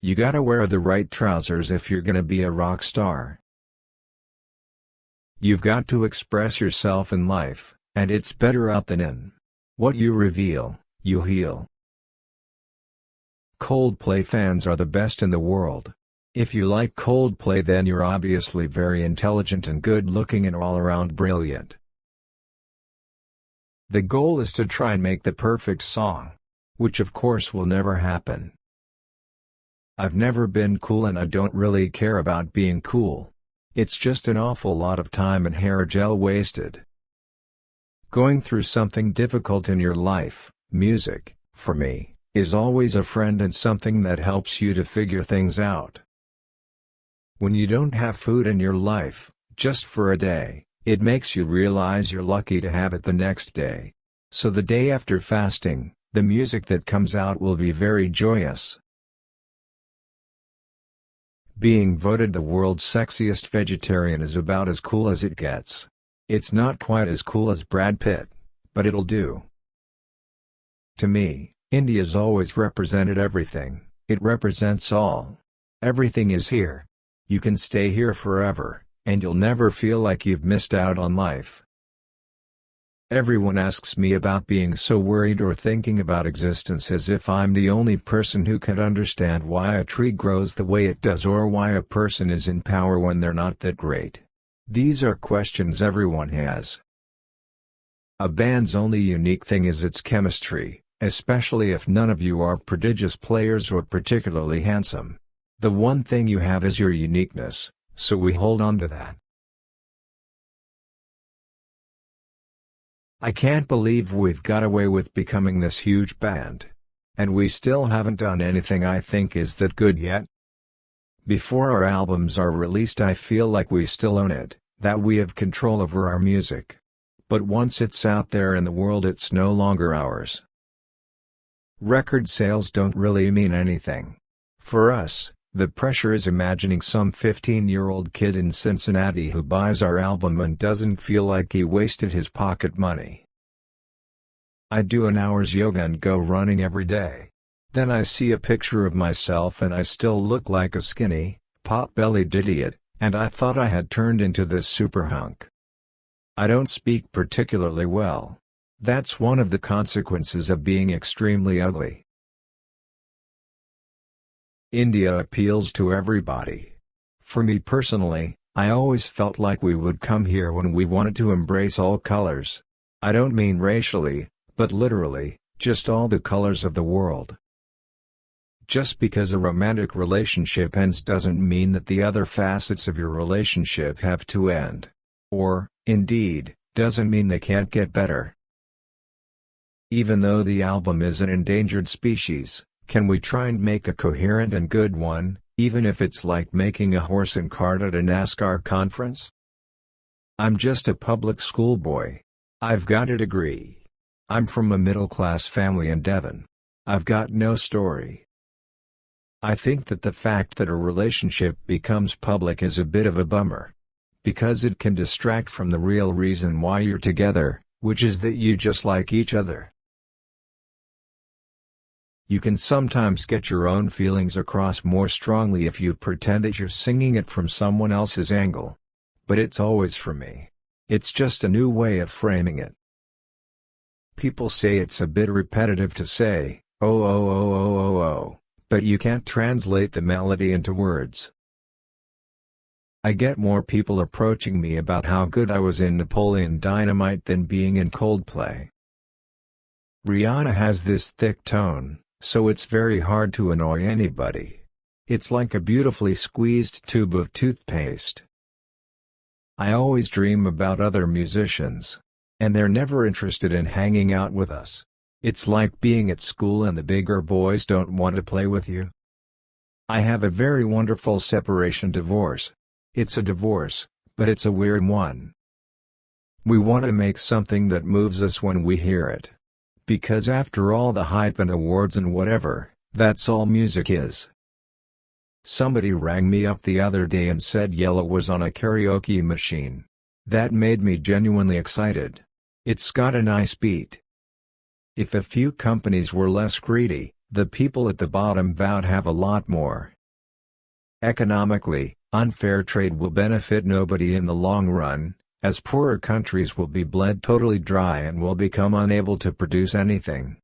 You gotta wear the right trousers if you're gonna be a rock star. You've got to express yourself in life, and it's better out than in. What you reveal, you heal. Coldplay fans are the best in the world. If you like Coldplay, then you're obviously very intelligent and good-looking and all-around brilliant. The goal is to try and make the perfect song, which of course will never happen. I've never been cool and I don't really care about being cool. It's just an awful lot of time and hair gel wasted. Going through something difficult in your life, music, for me, is always a friend and something that helps you to figure things out. When you don't have food in your life, just for a day, it makes you realize you're lucky to have it the next day. So the day after fasting, the music that comes out will be very joyous. Being voted the world's sexiest vegetarian is about as cool as it gets. It's not quite as cool as Brad Pitt, but it'll do. To me, India's always represented everything. It represents all. Everything is here. You can stay here forever, and you'll never feel like you've missed out on life. Everyone asks me about being so worried or thinking about existence as if I'm the only person who can understand why a tree grows the way it does or why a person is in power when they're not that great. These are questions everyone has. A band's only unique thing is its chemistry, especially if none of you are prodigious players or particularly handsome. The one thing you have is your uniqueness, so we hold on to that. I can't believe we've got away with becoming this huge band. And we still haven't done anything I think is that good yet. Before our albums are released, I feel like we still own it, that we have control over our music. But once it's out there in the world, it's no longer ours. Record sales don't really mean anything. For us, the pressure is imagining some 15-year-old kid in Cincinnati who buys our album and doesn't feel like he wasted his pocket money. I do an hour's yoga and go running every day. Then I see a picture of myself and I still look like a skinny, pot-bellied idiot, and I thought I had turned into this super hunk. I don't speak particularly well. That's one of the consequences of being extremely ugly. India appeals to everybody. For me personally, I always felt like we would come here when we wanted to embrace all colors. I don't mean racially, but literally, just all the colors of the world. Just because a romantic relationship ends doesn't mean that the other facets of your relationship have to end. Or, indeed, doesn't mean they can't get better. Even though the album is an endangered species, can we try and make a coherent and good one, even if it's like making a horse and cart at a NASCAR conference? I'm just a public school boy. I've got a degree. I'm from a middle-class family in Devon. I've got no story. I think that the fact that a relationship becomes public is a bit of a bummer. Because it can distract from the real reason why you're together, which is that you just like each other. You can sometimes get your own feelings across more strongly if you pretend that you're singing it from someone else's angle. But it's always for me. It's just a new way of framing it. People say it's a bit repetitive to say, oh oh oh oh oh oh, but you can't translate the melody into words. I get more people approaching me about how good I was in Napoleon Dynamite than being in Coldplay. Rihanna has this thick tone, so it's very hard to annoy anybody. It's like a beautifully squeezed tube of toothpaste. I always dream about other musicians. And they're never interested in hanging out with us. It's like being at school and the bigger boys don't want to play with you. I have a very wonderful separation divorce. It's a divorce, but it's a weird one. We want to make something that moves us when we hear it. Because after all the hype and awards and whatever, that's all music is. Somebody rang me up the other day and said Yellow was on a karaoke machine. That made me genuinely excited. It's got a nice beat. If a few companies were less greedy, The people at the bottom vow to have a lot more. Economically, unfair trade will benefit nobody in the long run, as poorer countries will be bled totally dry and will become unable to produce anything.